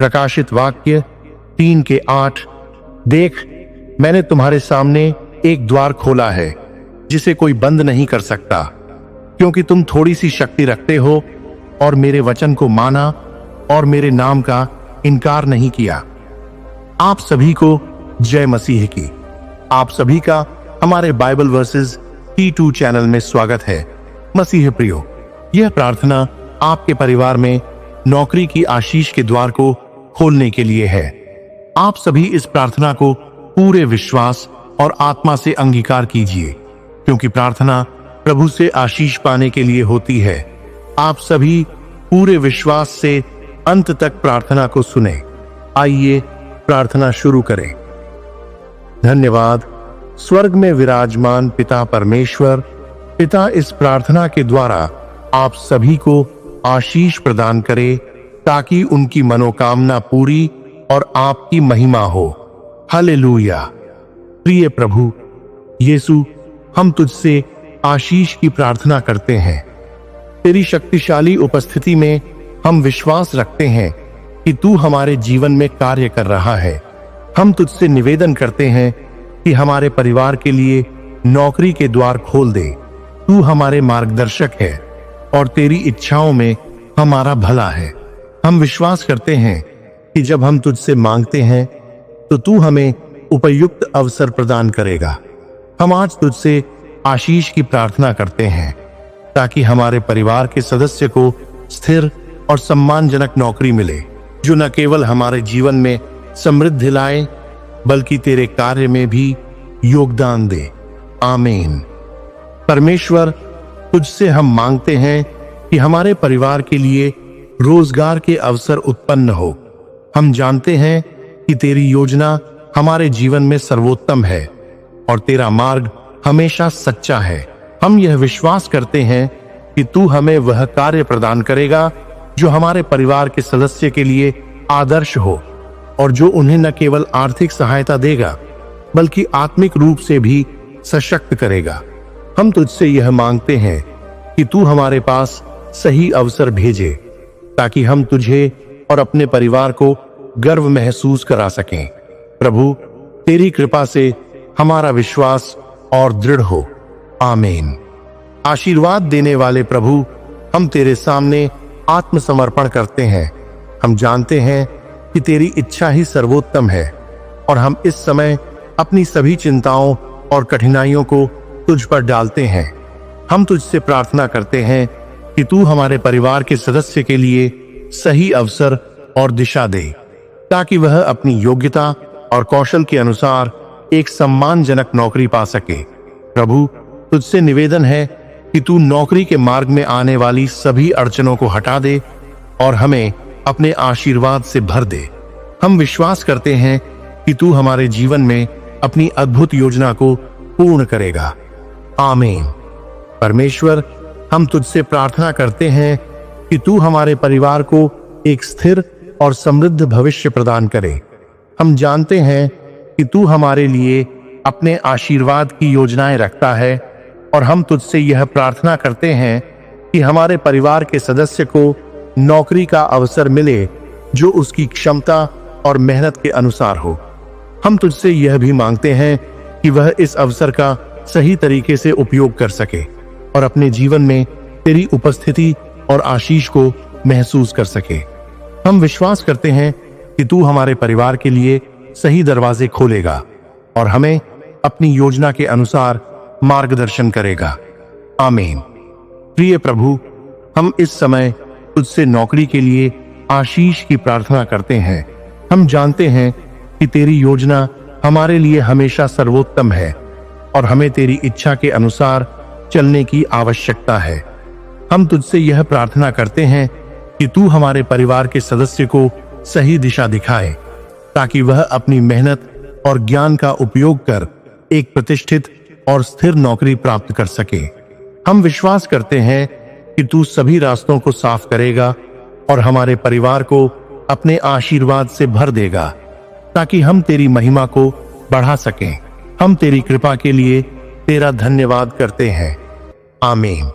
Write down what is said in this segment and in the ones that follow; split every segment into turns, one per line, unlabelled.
प्रकाशित वाक्य 3:8। देख, मैंने तुम्हारे सामने एक द्वार खोला है जिसे कोई बंद नहीं कर सकता, क्योंकि तुम थोड़ी सी शक्ति रखते हो और मेरे वचन को माना और मेरे नाम का इनकार नहीं किया। आप सभी को जय मसीह की। आप सभी का हमारे बाइबल वर्सेस T2 चैनल में स्वागत है। मसीह प्रियो, यह प्रार्थना आपके परिवार में नौकरी की आशीष के द्वार को खोलने के लिए है। आप सभी इस प्रार्थना को पूरे विश्वास और आत्मा से अंगीकार कीजिए, क्योंकि प्रार्थना प्रभु से आशीष पाने के लिए होती है। आप सभी पूरे विश्वास से अंत तक प्रार्थना को सुने। आइए प्रार्थना शुरू करें। धन्यवाद स्वर्ग में विराजमान पिता परमेश्वर, पिता इस प्रार्थना के द्वारा आप सभी को आशीष प्रदान करे ताकि उनकी मनोकामना पूरी और आपकी महिमा हो। हालेलुया। प्रिय प्रभु यीशु, हम तुझसे आशीष की प्रार्थना करते हैं। तेरी शक्तिशाली उपस्थिति में हम विश्वास रखते हैं कि तू हमारे जीवन में कार्य कर रहा है। हम तुझसे निवेदन करते हैं कि हमारे परिवार के लिए नौकरी के द्वार खोल दे। तू हमारे मार्गदर्शक है और तेरी इच्छाओं में हमारा भला है। हम विश्वास करते हैं कि जब हम तुझसे मांगते हैं तो तू हमें उपयुक्त अवसर प्रदान करेगा। हम आज तुझसे आशीष की प्रार्थना करते हैं ताकि हमारे परिवार के सदस्य को स्थिर और सम्मानजनक नौकरी मिले, जो न केवल हमारे जीवन में समृद्धि लाए बल्कि तेरे कार्य में भी योगदान दे। आमीन। परमेश्वर, तुझसे हम मांगते हैं कि हमारे परिवार के लिए रोजगार के अवसर उत्पन्न हो। हम जानते हैं कि तेरी योजना हमारे जीवन में सर्वोत्तम है और तेरा मार्ग हमेशा सच्चा है। हम यह विश्वास करते हैं कि तू हमें वह कार्य प्रदान करेगा जो हमारे परिवार के सदस्य के लिए आदर्श हो और जो उन्हें न केवल आर्थिक सहायता देगा बल्कि आत्मिक रूप से भी सशक्त करेगा। हम तुझसे यह मांगते हैं कि तू हमारे पास सही अवसर भेजे ताकि हम तुझे और अपने परिवार को गर्व महसूस करा सकें। प्रभु, तेरी कृपा से हमारा विश्वास और दृढ़ हो। आमीन। आशीर्वाद देने वाले प्रभु, हम तेरे सामने आत्मसमर्पण करते हैं। हम जानते हैं कि तेरी इच्छा ही सर्वोत्तम है और हम इस समय अपनी सभी चिंताओं और कठिनाइयों को तुझ पर डालते हैं। हम तुझसे प्रार्थना करते हैं कि तू हमारे परिवार के सदस्य के लिए सही अवसर और दिशा दे ताकि वह अपनी योग्यता और कौशल के अनुसार एक सम्मानजनक नौकरी पा सके। प्रभु, तुझसे निवेदन है कि तू नौकरी के मार्ग में आने वाली सभी अड़चनों को हटा दे और हमें अपने आशीर्वाद से भर दे। हम विश्वास करते हैं कि तू हमारे जीवन में अपनी अद्भुत योजना को पूर्ण करेगा। आमीन। परमेश्वर, हम तुझसे प्रार्थना करते हैं कि तू हमारे परिवार को एक स्थिर और समृद्ध भविष्य प्रदान करे। हम जानते हैं कि तू हमारे लिए अपने आशीर्वाद की योजनाएं रखता है और हम तुझसे यह प्रार्थना करते हैं कि हमारे परिवार के सदस्य को नौकरी का अवसर मिले जो उसकी क्षमता और मेहनत के अनुसार हो। हम तुझसे यह भी मांगते हैं कि वह इस अवसर का सही तरीके से उपयोग कर सके और अपने जीवन में तेरी उपस्थिति और आशीष को महसूस कर सके। हम विश्वास करते हैं कि तू हमारे परिवार के लिए सही दरवाजे खोलेगा और हमें अपनी योजना के अनुसार मार्गदर्शन करेगा। आमीन। प्रिय प्रभु, हम इस समय तुझसे नौकरी के लिए आशीष की प्रार्थना करते हैं। हम जानते हैं कि तेरी योजना हमारे लिए हमेशा सर्वोत्तम है और हमें तेरी इच्छा के अनुसार चलने की आवश्यकता है। हम तुझसे यह प्रार्थना करते हैं कि तू हमारे परिवार के सदस्य को सही दिशा दिखाए ताकि वह अपनी मेहनत और ज्ञान का उपयोग कर एक प्रतिष्ठित और स्थिर नौकरी प्राप्त कर सके। हम विश्वास करते हैं कि तू सभी रास्तों को साफ करेगा और हमारे परिवार को अपने आशीर्वाद से भर देगा ताकि हम तेरी महिमा को बढ़ा सकें। हम तेरी कृपा के लिए तेरा धन्यवाद करते हैं। आमीन।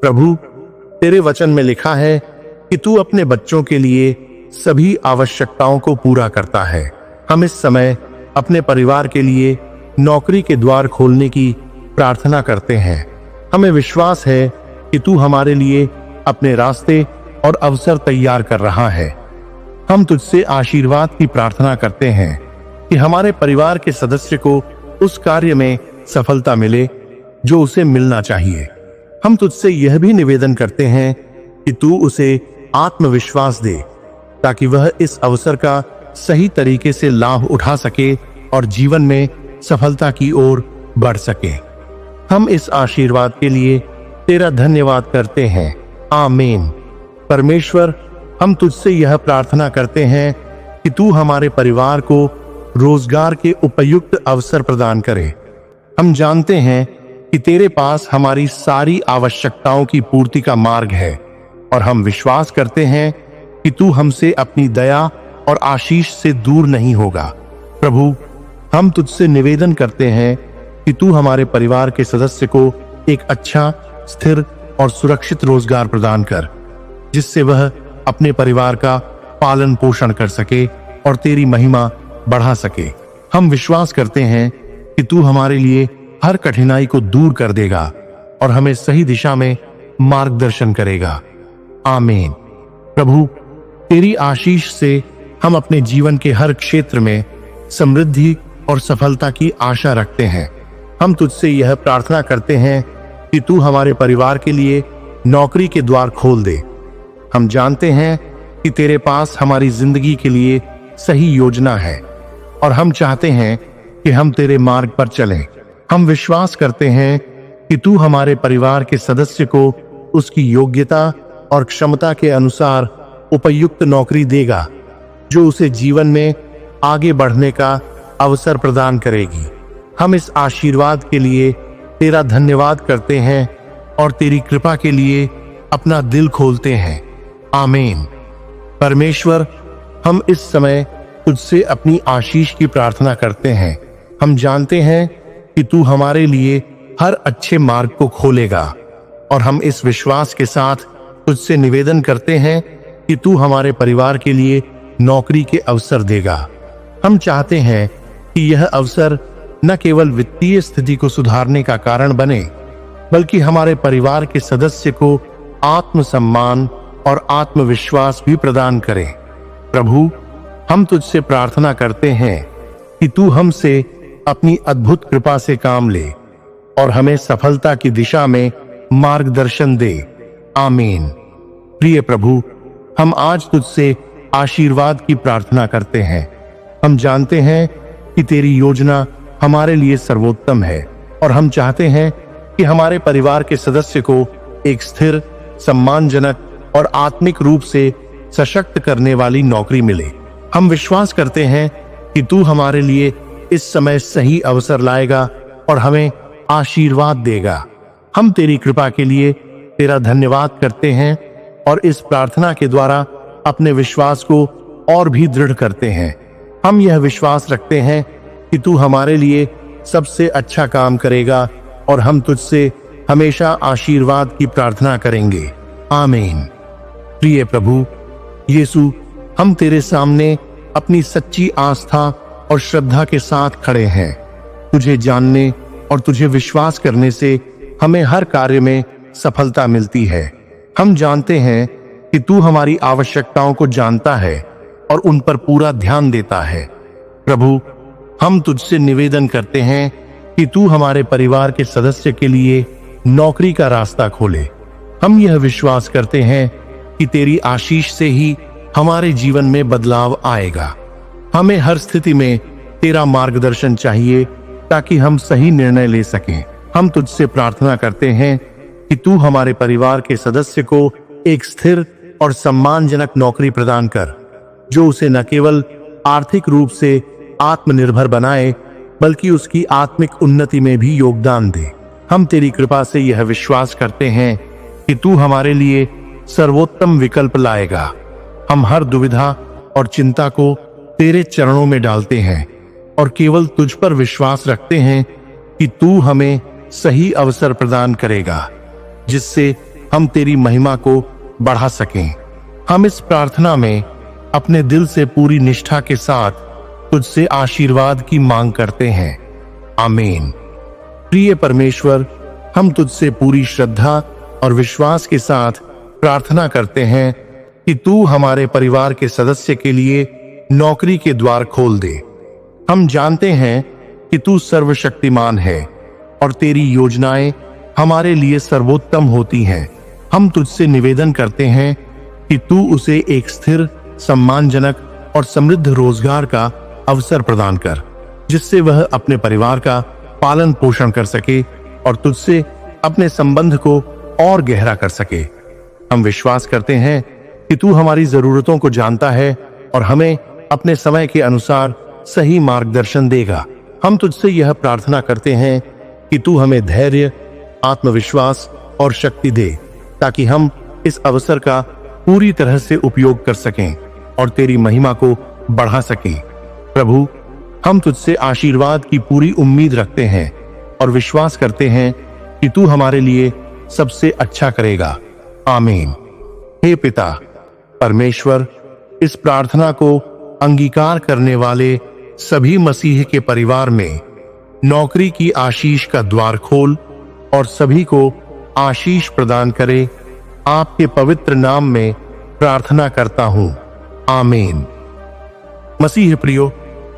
प्रभु, तेरे वचन में लिखा है कि तू अपने बच्चों के लिए सभी आवश्यकताओं को पूरा करता है। हम इस समय अपने परिवार के लिए नौकरी के द्वार खोलने की प्रार्थना करते हैं। हमें विश्वास है कि तू हमारे लिए अपने रास्ते और अवसर तैयार कर रहा है। हम तुझसे आशीर्वाद की प्रार्थना करते हैं कि हमारे परिवार के सदस्य को उस कार्य में सफलता मिले जो उसे मिलना चाहिए। हम तुझसे यह भी निवेदन करते हैं कि तू उसे आत्मविश्वास दे ताकि वह इस अवसर का सही तरीके से लाभ उठा सके और जीवन में सफलता की ओर बढ़ सके। हम इस आशीर्वाद के लिए तेरा धन्यवाद करते हैं। आमीन। परमेश्वर, हम तुझसे यह प्रार्थना करते हैं कि तू हमारे परिवार को रोजगार के उपयुक्त अवसर प्रदान करे। हम जानते हैं कि तेरे पास हमारी सारी आवश्यकताओं की पूर्ति का मार्ग है और हम विश्वास करते हैं कि तू हमसे अपनी दया और आशीष से दूर नहीं होगा। प्रभु, हम तुझसे निवेदन करते हैं कि तू हमारे परिवार के सदस्य को एक अच्छा, स्थिर और सुरक्षित रोजगार प्रदान कर, जिससे वह अपने परिवार का पालन पोषण कर सके और तेरी महिमा बढ़ा सके। हम विश्वास करते हैं कि तू हमारे लिए हर कठिनाई को दूर कर देगा और हमें सही दिशा में मार्गदर्शन करेगा। आमीन। प्रभु, तेरी आशीष से हम अपने जीवन के हर क्षेत्र में समृद्धि और सफलता की आशा रखते हैं। हम तुझसे यह प्रार्थना करते हैं कि तू हमारे परिवार के लिए नौकरी के द्वार खोल दे। हम जानते हैं कि तेरे पास हमारी जिंदगी के लिए सही योजना है और हम चाहते हैं कि हम तेरे मार्ग पर चलें। हम विश्वास करते हैं कि तू हमारे परिवार के सदस्य को उसकी योग्यता और क्षमता के अनुसार उपयुक्त नौकरी देगा, जो उसे जीवन में आगे बढ़ने का अवसर प्रदान करेगी। हम इस आशीर्वाद के लिए तेरा धन्यवाद करते हैं और तेरी कृपा के लिए अपना दिल खोलते हैं। आमीन। परमेश्वर, हम इस समय तुझसे अपनी आशीष की प्रार्थना करते हैं। हम जानते हैं कि तू हमारे लिए हर अच्छे मार्ग को खोलेगा और हम इस विश्वास के साथ तुझसे निवेदन करते हैं कि तू हमारे परिवार के लिए नौकरी के अवसर देगा। हम चाहते हैं कि यह अवसर न केवल वित्तीय स्थिति को सुधारने का कारण बने, बल्कि हमारे परिवार के सदस्य को आत्मसम्मान और आत्मविश्वास भी प्रदान करे। प्रभु, हम तुझसे प्रार्थना करते हैं कि तू हमसे अपनी अद्भुत कृपा से काम ले और हमें सफलता की दिशा में मार्गदर्शन दे। आमीन। प्रिय प्रभु, हम आज तुझसे आशीर्वाद की प्रार्थना करते हैं। हम जानते हैं कि तेरी योजना हमारे लिए सर्वोत्तम है और हम चाहते हैं कि हमारे परिवार के सदस्य को एक स्थिर, सम्मानजनक और आत्मिक रूप से सशक्त करने वाली नौकरी मिले। हम विश्वास करते हैं कि तू हमारे लिए इस समय सही अवसर लाएगा और हमें आशीर्वाद देगा। हम तेरी कृपा के लिए तेरा धन्यवाद करते हैं और इस प्रार्थना के द्वारा अपने विश्वास को और भी दृढ़ करते हैं। हम यह विश्वास रखते हैं कि तू हमारे लिए सबसे अच्छा काम करेगा और हम तुझसे हमेशा आशीर्वाद की प्रार्थना करेंगे। आमीन। प्रिय प्रभु यीशु, हम तेरे सामने अपनी सच्ची आस्था और श्रद्धा के साथ खड़े हैं। तुझे जानने और तुझे विश्वास करने से हमें हर कार्य में सफलता मिलती है। हम जानते हैं कि तू हमारी आवश्यकताओं को जानता है और उन पर पूरा ध्यान देता है। प्रभु, हम तुझसे निवेदन करते हैं कि तू हमारे परिवार के सदस्य के लिए नौकरी का रास्ता खोले। हम यह विश्वास करते हैं कि तेरी आशीष से ही हमारे जीवन में बदलाव आएगा। हमें हर स्थिति में तेरा मार्गदर्शन चाहिए ताकि हम सही निर्णय ले सकें। हम तुझसे प्रार्थना करते हैं कि तू हमारे परिवार के सदस्य को एक स्थिर और सम्मानजनक नौकरी प्रदान कर, जो उसे न केवल आर्थिक रूप से आत्मनिर्भर बनाए, बल्कि उसकी आत्मिक उन्नति में भी योगदान दे। हम तेरी कृपा से यह विश्वास करते हैं कि तू हमारे लिए सर्वोत्तम विकल्प लाएगा। हम हर दुविधा और चिंता को तेरे चरणों में डालते हैं और केवल तुझ पर विश्वास रखते हैं कि तू हमें सही अवसर प्रदान करेगा, जिससे हम तेरी महिमा को बढ़ा सकें। हम इस प्रार्थना में अपने दिल से पूरी निष्ठा के साथ तुझसे आशीर्वाद की मांग करते हैं। आमीन। प्रिय परमेश्वर, हम तुझसे पूरी श्रद्धा और विश्वास के साथ प्रार्थना करते हैं कि तू हमारे परिवार के सदस्य के लिए नौकरी के द्वार खोल दे। हम जानते हैं कि तू सर्वशक्तिमान है और तेरी योजनाएं हमारे लिए सर्वोत्तम होती हैं। हम तुझसे निवेदन करते हैं कि तू उसे एक स्थिर, सम्मानजनक और समृद्ध रोजगार का अवसर प्रदान कर, जिससे वह अपने परिवार का पालन पोषण कर सके और तुझसे अपने संबंध को और गहरा कर सके। हम विश्वास करते हैं कि तू हमारी जरूरतों को जानता है और हमें अपने समय के अनुसार सही मार्गदर्शन देगा। हम तुझसे यह प्रार्थना करते हैं कि तू हमें धैर्य, आत्मविश्वास और शक्ति दे, ताकि हम इस अवसर का पूरी तरह से उपयोग कर सकें और तेरी महिमा को बढ़ा सकें। प्रभु, हम तुझसे आशीर्वाद की पूरी उम्मीद रखते हैं और विश्वास करते हैं कि तू हमारे लिए सबसे अच्छा करेगा। आमीन। हे पिता परमेश्वर, इस प्रार्थना को अंगीकार करने वाले सभी मसीह के परिवार में नौकरी की आशीष का द्वार खोल और सभी को आशीष प्रदान करे। आपके पवित्र नाम में प्रार्थना करता हूं। आमीन। मसीह प्रियो,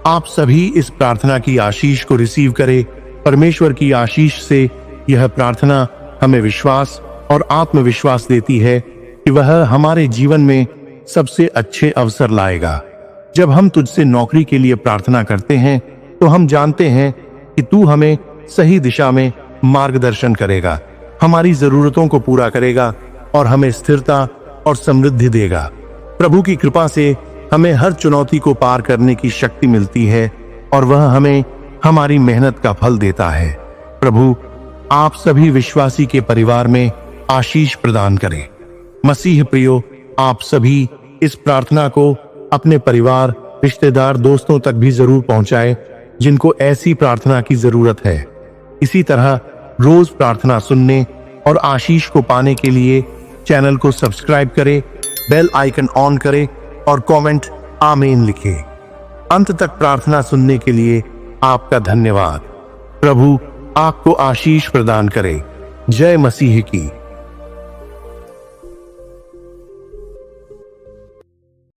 आप सभी इस प्रार्थना की आशीष को रिसीव करें। परमेश्वर की आशीष से यह प्रार्थना हमें विश्वास और आत्मविश्वास देती है कि वह हमारे जीवन में सबसे अच्छे अवसर लाएगा। जब हम तुझसे नौकरी के लिए प्रार्थना करते हैं तो हम जानते हैं कि तू हमें सही दिशा में मार्गदर्शन करेगा, हमारी जरूरतों को पूरा करेगा और हमें स्थिरता और समृद्धि देगा। प्रभु की कृपा से हमें हर चुनौती को पार करने की शक्ति मिलती है और वह हमें हमारी मेहनत का फल देता है। प्रभु, आप सभी विश्वासी के परिवार में आशीष प्रदान करें। मसीह प्रियो, आप सभी इस प्रार्थना को अपने परिवार, रिश्तेदार, दोस्तों तक भी जरूर पहुंचाएं जिनको ऐसी प्रार्थना की जरूरत है। इसी तरह रोज प्रार्थना सुनने और आशीष को पाने के लिए चैनल को सब्सक्राइब करें, बेल आइकन ऑन करें और कमेंट आमीन लिखें। अंत तक प्रार्थना सुनने के लिए आपका धन्यवाद। प्रभु आपको आशीष प्रदान करे। जय मसीह की।